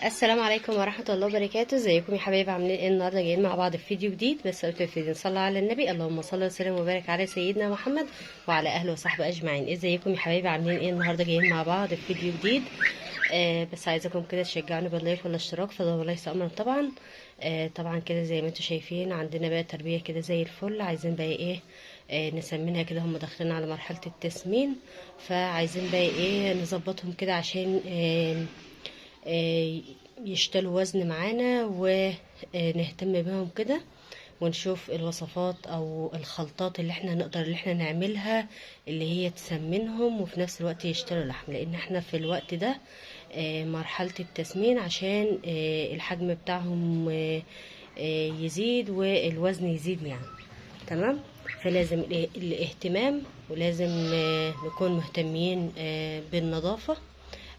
السلام عليكم ورحمة الله وبركاته. ازيكم يا حبايبي؟ عاملين ايه النهارده؟ جايين مع بعض في فيديو جديد. بس قبل الفيديو نصلي على النبي. اللهم صل وسلم وبارك على سيدنا محمد وعلى اهله وصحبه اجمعين. ازيكم يا حبايبي؟ عاملين ايه النهارده؟ جايين مع بعض في فيديو جديد. بس عايزاكم كده تشجعوني باللايك والاشتراك، فده ليس امرا طبعا. طبعا كده زي ما انتم شايفين عندنا بقى تربيه كده زي الفل. عايزين بقى ايه؟ نسمنها كده. هم داخلين على مرحله التسمين، فعايزين بقى ايه نظبطهم كده عشان يشتلوا وزن معانا ونهتم بهم كده، ونشوف الوصفات او الخلطات اللي احنا نقدر اللي احنا نعملها اللي هي تسمنهم وفي نفس الوقت يشتروا لحم، لان احنا في الوقت ده مرحلة التسمين عشان الحجم بتاعهم يزيد والوزن يزيد يعني. تمام. فلازم الاهتمام، ولازم نكون مهتمين بالنظافة.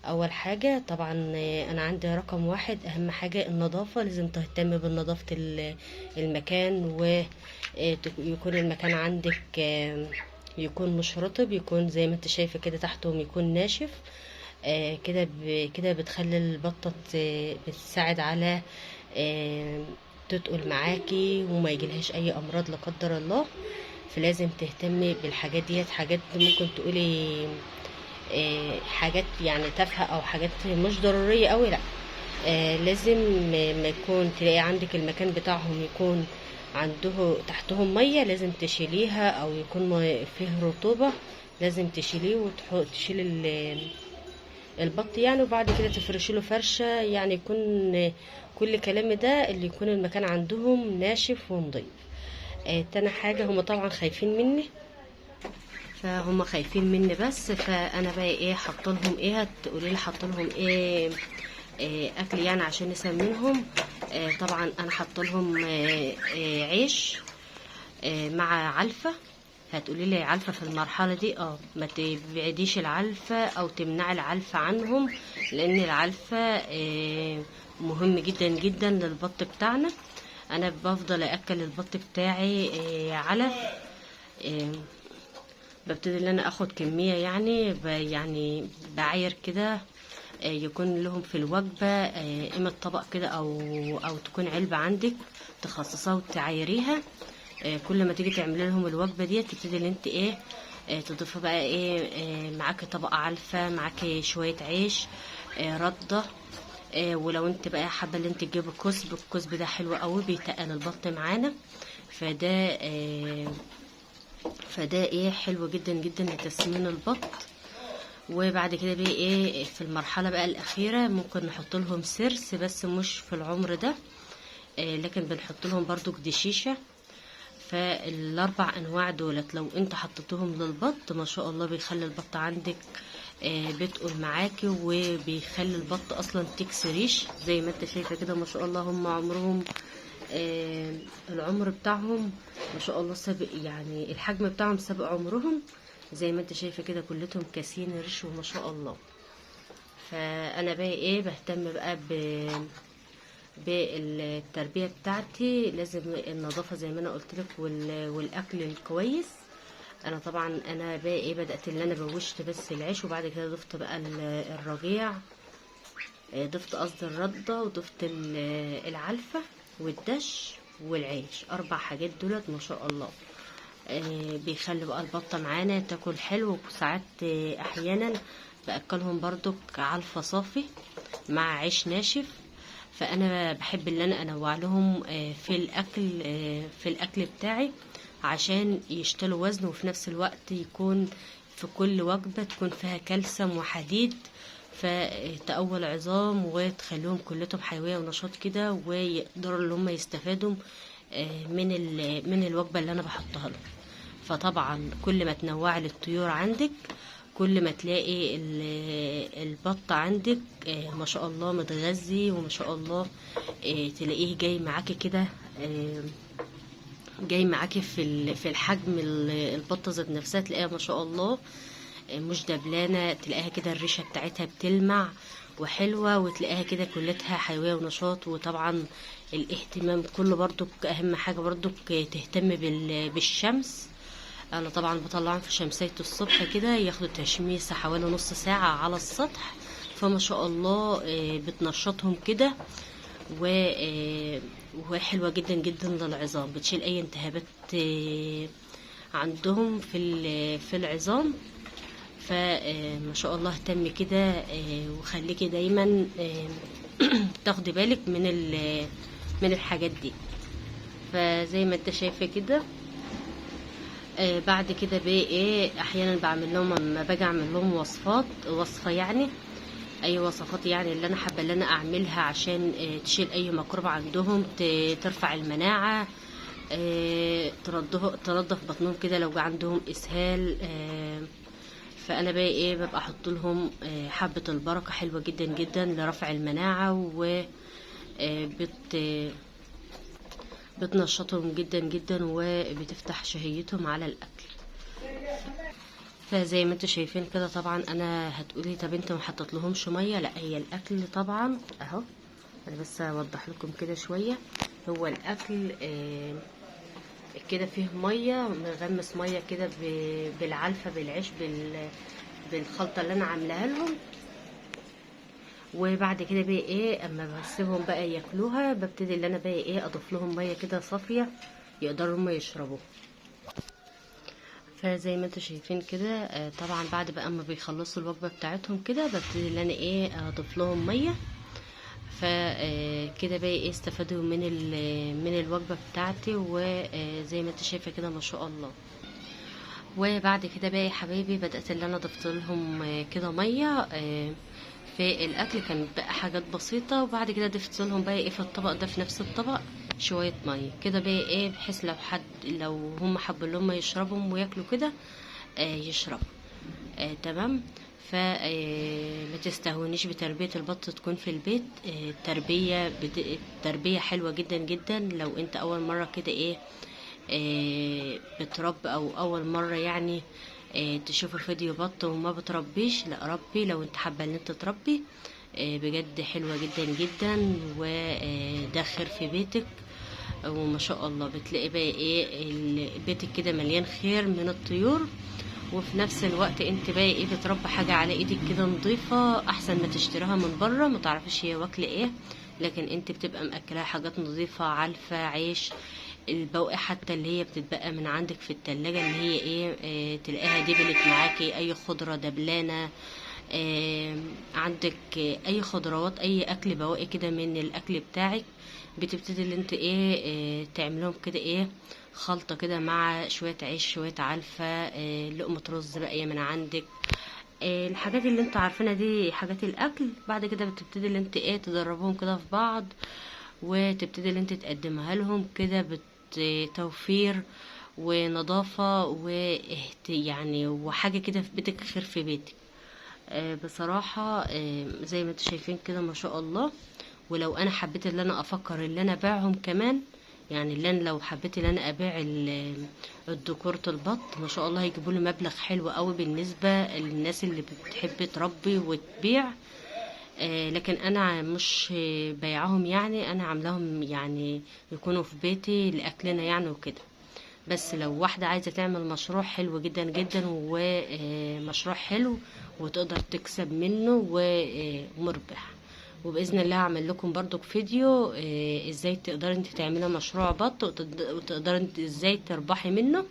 اول حاجة طبعا انا عندي رقم واحد، اهم حاجة النظافة. لازم تهتم بنظافة المكان، ويكون المكان عندك يكون مش رطب، يكون زي ما انت شايفة كده تحتهم يكون ناشف. كده بتخلي البطة بتساعد على تتقل معاكي وما يجيلهاش اي امراض لا قدر الله. فلازم تهتمي بالحاجات ديت. حاجات ممكن تقولي حاجات يعني تافهه او حاجات مش ضروريه قوي، لا. لازم ما يكون تلاقي عندك المكان بتاعهم يكون عنده تحتهم ميه، لازم تشيليها، او يكون فيه رطوبه لازم تشيليه وتشيل البط يعني. وبعد كده تفرشي له فرشه يعني يكون كل كلامي ده اللي يكون المكان عندهم ناشف ونضيف. تاني حاجه هم طبعا خايفين مني، فهم خايفين مني بس. فانا بقى ايه حاطلهم ايه؟ هتقولي لي حاطلهم ايه اكل يعني عشان نسمنهم؟ طبعا انا حاطلهم عيش مع علفة. هتقولي لي علفة في المرحلة دي؟ ما تبعديش العلفة او تمنعي العلفة عنهم، لان العلفة مهم جدا جدا للبط بتاعنا. انا بفضل اكل البط بتاعي علف. ببتدي ان انا اخد كميه يعني يعني بعاير كده يكون لهم في الوجبه قيمه طبق كده، او تكون علبه عندك تخصصها وتعايريها. كل ما تيجي تعملي لهم الوجبه دي تبتدي ان انت تضيفي بقى معاكي طبق علفه، معاكي شويه عيش رده. ولو انت بقى حابه ان انت تجيبي الكزب ده حلو قوي، بيتقل البط معانا. فده حلو جدا جدا لتسمين البط. وبعد كده بقى في المرحله بقى الاخيره ممكن نحط لهم سرس، بس مش في العمر ده، لكن بنحط لهم برضو دشيشه. فالاربع انواع دولت لو انت حطيتهم للبط ما شاء الله بيخلي البط عندك بتقل معاكي، وبيخلي البط اصلا تكسريش زي ما انت شايفه كده. ما شاء الله هم عمرهم العمر بتاعهم ما شاء الله سابق، يعني الحجم بتاعهم سابق عمرهم زي ما انت شايفه كده. كلتهم كاسين ريش وما شاء الله. فانا بقى بهتم بقى بالتربيه بتاعتي. لازم النظافه زي ما انا قلت لك، والاكل الكويس. انا طبعا انا بقى بدات ان انا بوشت بس العيش، وبعد كده ضفت بقى الرجيع، ضفت قصدي الردة، وضفت العلفة والدش والعيش. 4 حاجات دولت ما شاء الله بيخلي بقى البطة معانا تاكل حلو. وساعات احيانا باكلهم برضو علفة صافي مع عيش ناشف. فانا بحب ان انا انوع لهم في الاكل بتاعي عشان يشتلوا وزن، وفي نفس الوقت يكون في كل وجبة تكون فيها كالسيوم وحديد، فتقوي العظام وتخليهم كلهم حيوية ونشاط كده، ويقدروا ان هم يستفادوا من الوجبة اللي انا بحطها لهم. فطبعا كل ما تنوعي للطيور عندك كل ما تلاقي البط عندك ما شاء الله متغذي، وما شاء الله تلاقيه جاي معاكي كده، جاي معاكي في الحجم. البطه ذات نفسها تلاقيها ما شاء الله مش دبلانه، تلاقيها كده الريشه بتاعتها بتلمع وحلوه، وتلاقيها كده كلتها حيويه ونشاط. وطبعا الاهتمام كله برضو اهم حاجه برضو تهتم بالشمس. انا طبعا بطلعهم في شمسية الصبح كده ياخدوا تشميسة حوالي نص ساعة على السطح فما شاء الله بتنشطهم كده، وحلوة جدا جدا للعظام، بتشيل اي التهابات عندهم في العظام. فما شاء الله اهتم كده، وخليكي دايما تاخدي بالك من الحاجات دي. فزي ما انت شايفه كده، بعد كده بقى ايه، احيانا بعمل لهم لما باجي اعمل لهم وصفه يعني، اي وصفات يعني اللي انا حابه اللي انا اعملها عشان تشيل اي ميكروب عندهم، ترفع المناعه، تنضف بطنهم كده لو عندهم اسهال. فانا بقى ايه، ببقى احط لهم حبه البركه، حلوه جدا جدا لرفع المناعه، و بتنشطهم جدا جدا، وبتفتح شهيتهم على الاكل. فزي ما انتوا شايفين كده، طبعا انا هتقولي طب انت ما حطيت لهمش ميه؟ لا، هي الاكل طبعا اهو، انا بس اوضح لكم كده شويه. هو الاكل كده فيه ميه، مغمس ميه كده بالعلفه بالعيش بالخلطه اللي انا عاملاها لهم. وبعد كده بقى ايه، اما بسيبهم بقى ياكلوها، ببتدي اللي انا بقى ايه اضيف لهم ميه كده صافيه يقدروا هم يشربوها. فزي ما انتوا شايفين كده، طبعا بعد بقى اما بيخلصوا الوجبه بتاعتهم كده، ببتدي اللي انا ايه اضيف لهم ميه. فكده بقى ايه استفادوا من الوجبه بتاعتي، وزي ما انت شايفه كده ما شاء الله. وبعد كده بقى يا حبايبي، بدات اللي انا ضفت لهم كده ميه في الاكل، كانت بقى حاجات بسيطه. وبعد كده ضفت لهم بقى ايه في الطبق ده، في نفس الطبق شويه ميه كده بقى ايه، بحيث لو هم حبوا ان هم يشربهم وياكلوا كده يشربوا. تمام. فما تستهونيش بتربية البط تكون في البيت. تربية حلوة جدا جدا. لو انت اول مرة كده ايه بتربي، او اول مرة يعني تشوف فيديو بط وما بتربيش، لا ربي لو انت حابة ان انت تربي. بجد حلوة جدا جدا، وده خير في بيتك. وما شاء الله بتلاقي بقى ايه بيتك كده مليان خير من الطيور، وفي نفس الوقت انت بقى ايه بتربي حاجه على ايدك كده نظيفه، احسن ما تشتريها من بره ما تعرفش هي واكله ايه. لكن انت بتبقى مأكلاها حاجات نظيفه، علفه، عيش، البواقي حتى اللي هي بتتبقى من عندك في التلاجة، اللي هي ايه تلاقيها دبلت معاكي، اي خضره دبلانه عندك، اي خضروات، اي اكل بواقي كده من الاكل بتاعك، بتبتدي اللي انت ايه تعملهم كده ايه خلطة كده مع شوية عيش، شوية علفة، لقمة رز بقى من عندك. الحاجات اللي انتوا عارفينها دي حاجات الاكل. بعد كده بتبتدي اللي انت ايه تدربهم كده في بعض، وتبتدي اللي انت تقدمها لهم كده بتوفير ونظافة يعني وحاجة كده في بيتك، خير في بيتك. بصراحة زي ما انتوا شايفين كده ما شاء الله. ولو انا حبيت ان انا افكر ان انا ابيعهم كمان، يعني اللي انا لو حبيت ان انا ابيع الديكورة البط، ما شاء الله هيجيبوا لي مبلغ حلو قوي بالنسبة للناس اللي بتحب تربي وتبيع. لكن انا مش بيعهم، يعني انا عاملاهم يعني يكونوا في بيتي لاكلنا يعني وكده. بس لو واحدة عايزة تعمل مشروع حلو جدا جدا، ومشروع حلو وتقدر تكسب منه ومربح، وبإذن الله هعمل لكم برضو فيديو ازاي تقدر انت تعملي مشروع بط، وتقدر انت ازاي تربحي منه.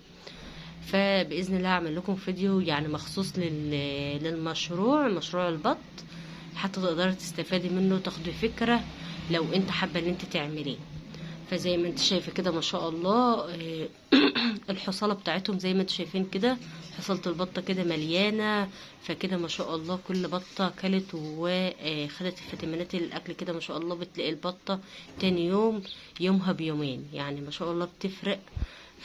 فبإذن الله هعمل لكم فيديو يعني مخصوص مشروع البط، حتى تقدري تستفادي منه وتاخدي فكرة لو انت حابة ان انت تعمليه. فزي ما انت شايفه كده ما شاء الله الحصاله بتاعتهم زي ما انتوا شايفين كده، حصاله البطه كده مليانه. فكده ما شاء الله كل بطه كلت وخدت الفيتامينات الاكل كده ما شاء الله، بتلاقي البطه تاني يومها بيومين، يعني ما شاء الله بتفرق.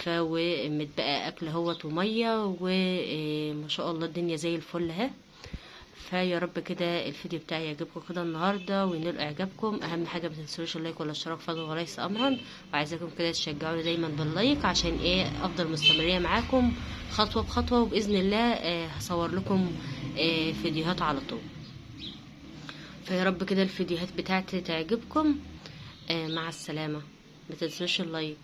ومتبقى اكل هوت وميه، وما شاء الله الدنيا زي الفل اهي. فيا رب كده الفيديو بتاعي يعجبكم كده النهارده وينال اعجابكم. اهم حاجه ما تنسوش اللايك والاشتراك فضل وليس امرا، وعايزاكم كده تشجعوني دايما باللايك عشان ايه افضل مستمريه معاكم خطوه بخطوه. وباذن الله هصور لكم فيديوهات على طول. فيا رب كده الفيديوهات بتاعتي تعجبكم. مع السلامه. ما تنسوش اللايك.